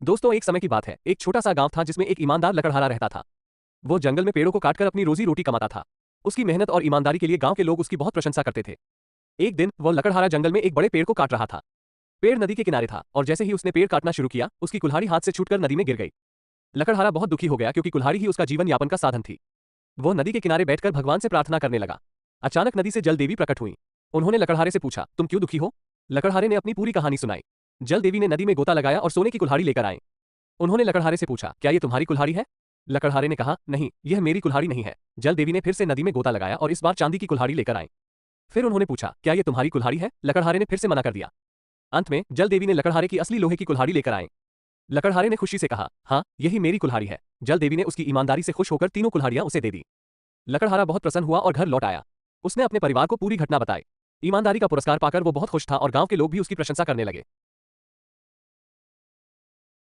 दोस्तों, एक समय की बात है। एक छोटा सा गांव था जिसमें एक ईमानदार लकड़हारा रहता था। वो जंगल में पेड़ों को काटकर अपनी रोजी रोटी कमाता था। उसकी मेहनत और ईमानदारी के लिए गांव के लोग उसकी बहुत प्रशंसा करते थे। एक दिन वो लकड़हारा जंगल में एक बड़े पेड़ को काट रहा था। पेड़ नदी के किनारे था और जैसे ही उसने पेड़ काटना शुरू किया, उसकी कुल्हाड़ी हाथ से छूटकर नदी में गिर गई। लकड़हारा बहुत दुखी हो गया क्योंकि कुल्हाड़ी ही उसका जीवन यापन का साधन थी। वो नदी के किनारे बैठकर भगवान से प्रार्थना करने लगा। अचानक नदी से जल देवी प्रकट हुई। उन्होंने लकड़हारे से पूछा, तुम क्यों दुखी हो? लकड़हारे ने अपनी पूरी कहानी सुनाई। जल देवी ने नदी में गोता लगाया और सोने की कुल्हाड़ी लेकर आए। उन्होंने लकड़हारे से पूछा, क्या ये तुम्हारी कुल्हाड़ी है? लकड़हारे ने कहा, नहीं, यह मेरी कुल्हाड़ी नहीं है। जल देवी ने फिर से नदी में गोता लगाया और इस बार चांदी की कुल्हाड़ी लेकर आए। फिर उन्होंने पूछा, क्या ये तुम्हारी कुल्हाड़ी है? लकड़हारे ने फिर से मना कर दिया। अंत में जल देवी ने लकड़हारे की असली लोहे की कुल्हाड़ी लेकर आए। लकड़हारे ने खुशी से कहा, हाँ, यही मेरी कुल्हाड़ी है। जल देवी ने उसकी ईमानदारी से खुश होकर तीनों कुल्हाड़ियां उसे दे दी। लकड़हारा बहुत प्रसन्न हुआ और घर लौट आया। उसने अपने परिवार को पूरी घटना बताई। ईमानदारी का पुरस्कार पाकर वो बहुत खुश था और गांव के लोग भी उसकी प्रशंसा करने लगे।